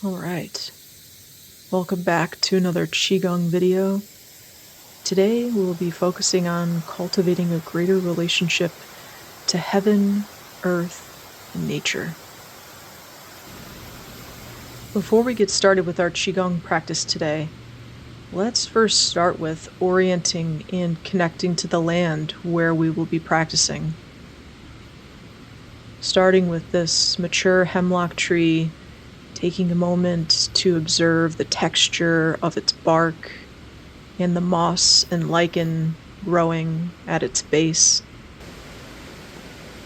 Alright, welcome back to another Qigong video. Today we'll be focusing on cultivating a greater relationship to heaven, earth, and nature. Before we get started with our Qigong practice today, let's first start with orienting and connecting to the land where we will be practicing. Starting with this mature hemlock tree, taking a moment to observe the texture of its bark and the moss and lichen growing at its base.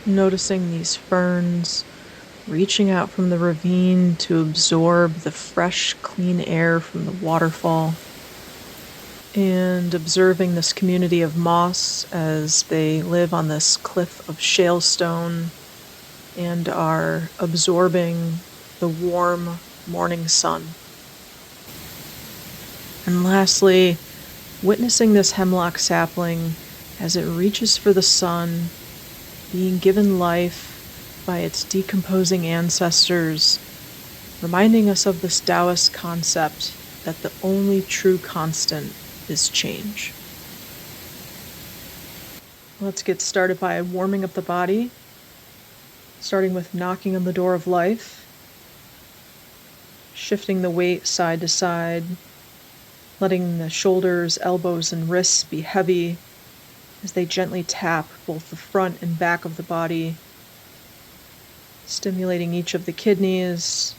Noticing these ferns reaching out from the ravine to absorb the fresh, clean air from the waterfall, and observing this community of moss as they live on this cliff of shale stone and are absorbing the warm morning sun. And lastly, witnessing this hemlock sapling as it reaches for the sun, being given life by its decomposing ancestors, reminding us of this Taoist concept that the only true constant is change. Let's get started by warming up the body, starting with knocking on the door of life, shifting the weight side to side, letting the shoulders, elbows, and wrists be heavy as they gently tap both the front and back of the body, stimulating each of the kidneys,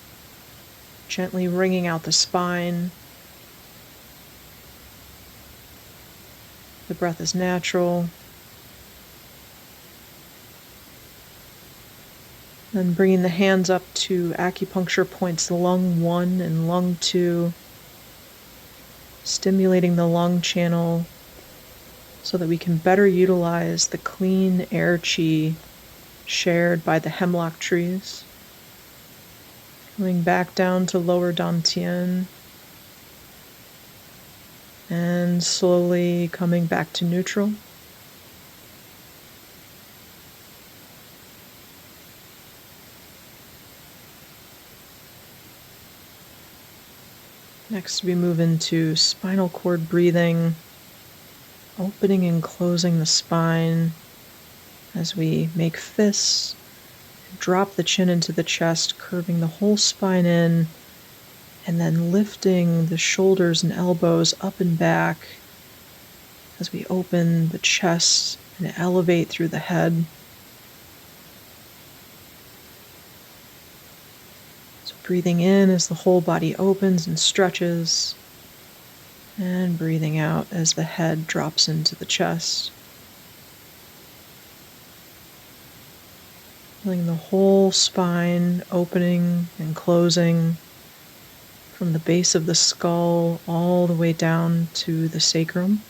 gently wringing out the spine. The breath is natural. Then bringing the hands up to acupuncture points lung 1 and lung 2, stimulating the lung channel so that we can better utilize the clean air qi shared by the hemlock trees. Coming back down to lower dantian and slowly coming back to neutral. Next, we move into spinal cord breathing, opening and closing the spine as we make fists, drop the chin into the chest, curving the whole spine in, and then lifting the shoulders and elbows up and back as we open the chest and elevate through the head. Breathing in as the whole body opens and stretches, and breathing out as the head drops into the chest. Feeling the whole spine opening and closing from the base of the skull all the way down to the sacrum.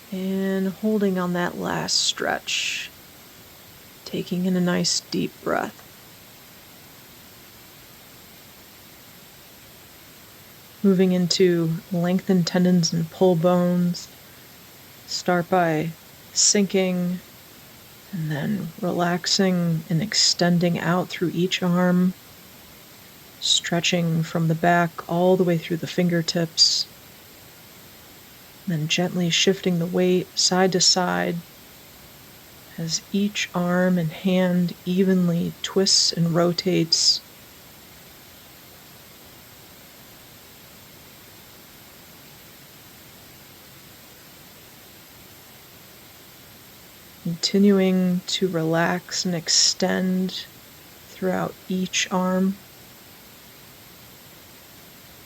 And holding on that last stretch, taking in a nice deep breath. Moving into lengthen tendons and pull bones. Start by sinking and then relaxing and extending out through each arm, stretching from the back all the way through the fingertips. Then gently shifting the weight side to side as each arm and hand evenly twists and rotates. Continuing to relax and extend throughout each arm.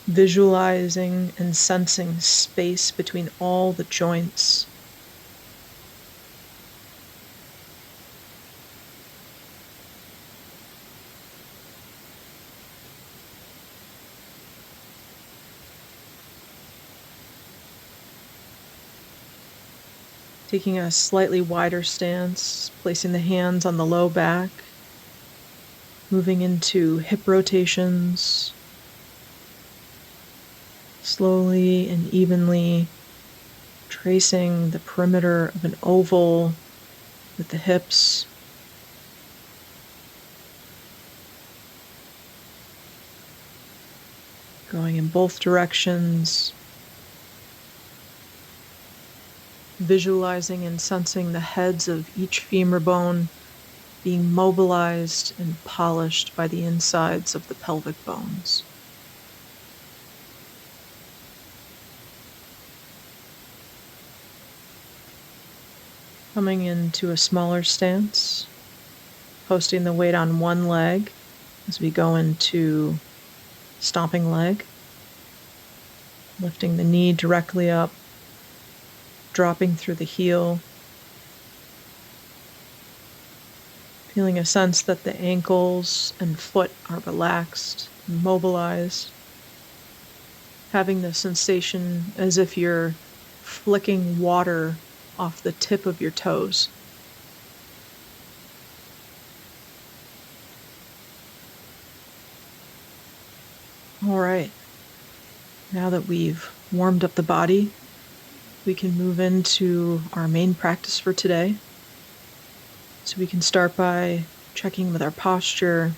Visualizing and sensing space between all the joints. Taking a slightly wider stance, placing the hands on the low back, moving into hip rotations, slowly and evenly tracing the perimeter of an oval with the hips. Going in both directions. Visualizing and sensing the heads of each femur bone being mobilized and polished by the insides of the pelvic bones. Coming into a smaller stance, posting the weight on one leg as we go into stomping leg, lifting the knee directly up, dropping through the heel, feeling a sense that the ankles and foot are relaxed and mobilized, having the sensation as if you're flicking water off the tip of your toes. All right, now that we've warmed up the body, we can move into our main practice for today. So we can start by checking with our posture,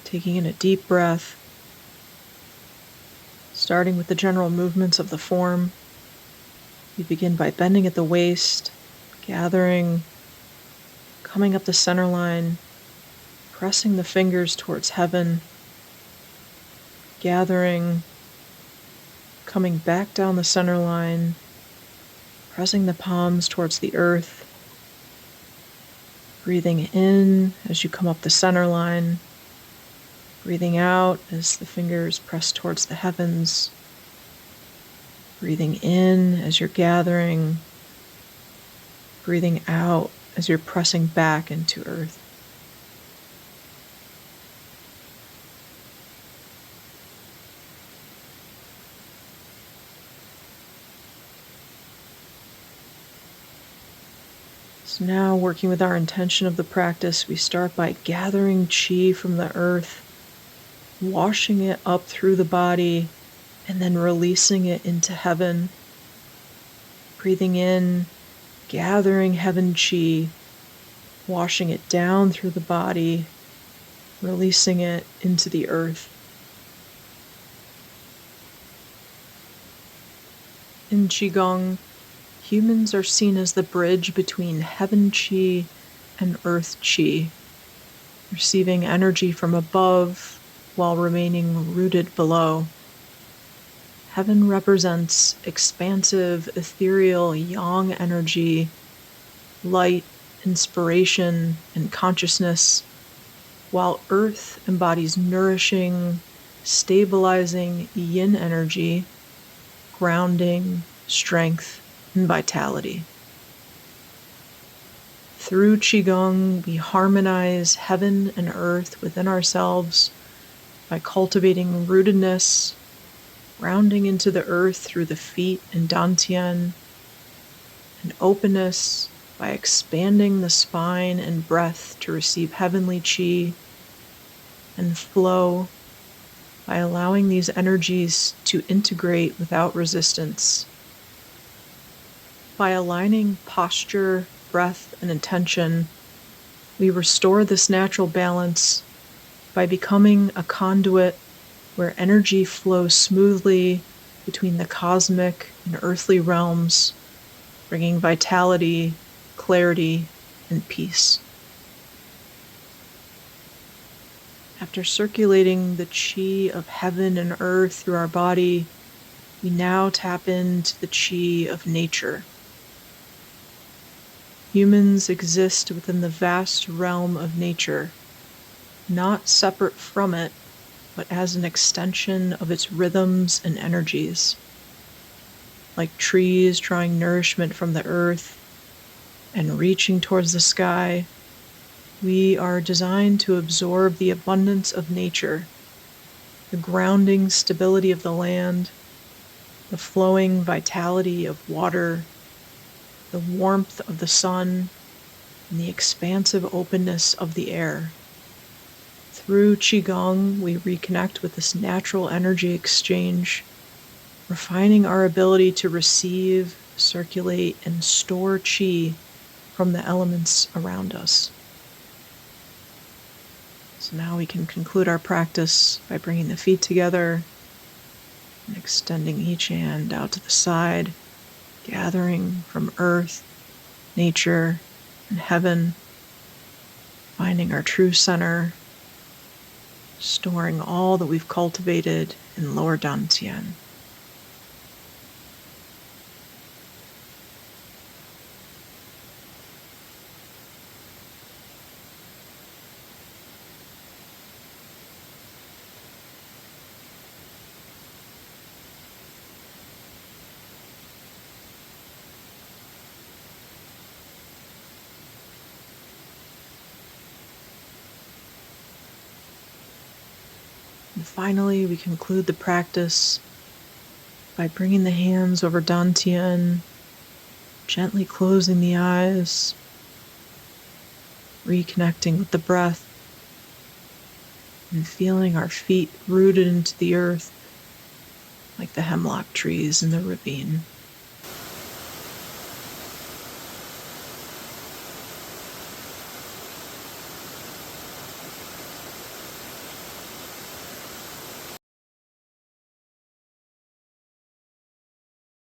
taking in a deep breath, starting with the general movements of the form. We begin by bending at the waist, gathering, coming up the center line, pressing the fingers towards heaven, gathering, coming back down the center line, pressing the palms towards the earth, breathing in as you come up the center line, breathing out as the fingers press towards the heavens, breathing in as you're gathering, breathing out as you're pressing back into earth. So now, working with our intention of the practice, we start by gathering chi from the earth, washing it up through the body, and then releasing it into heaven. Breathing in, gathering heaven chi, washing it down through the body, releasing it into the earth. In Qigong, humans are seen as the bridge between heaven chi and earth chi, receiving energy from above while remaining rooted below. Heaven represents expansive, ethereal, yang energy, light, inspiration, and consciousness, while earth embodies nourishing, stabilizing yin energy, grounding, strength, and vitality. Through Qigong, we harmonize heaven and earth within ourselves by cultivating rootedness, grounding into the earth through the feet and dantian, and openness by expanding the spine and breath to receive heavenly chi, and flow by allowing these energies to integrate without resistance. By aligning posture, breath, and intention, we restore this natural balance by becoming a conduit where energy flows smoothly between the cosmic and earthly realms, bringing vitality, clarity, and peace. After circulating the chi of heaven and earth through our body, we now tap into the chi of nature. Humans exist within the vast realm of nature, not separate from it, but as an extension of its rhythms and energies. Like trees drawing nourishment from the earth and reaching towards the sky, we are designed to absorb the abundance of nature, the grounding stability of the land, the flowing vitality of water, the warmth of the sun, and the expansive openness of the air. Through Qigong, we reconnect with this natural energy exchange, refining our ability to receive, circulate, and store chi from the elements around us. So now we can conclude our practice by bringing the feet together and extending each hand out to the side, gathering from earth, nature, and heaven, finding our true center, storing all that we've cultivated in lower dantian. And finally, we conclude the practice by bringing the hands over dantian, gently closing the eyes, reconnecting with the breath, and feeling our feet rooted into the earth like the hemlock trees in the ravine.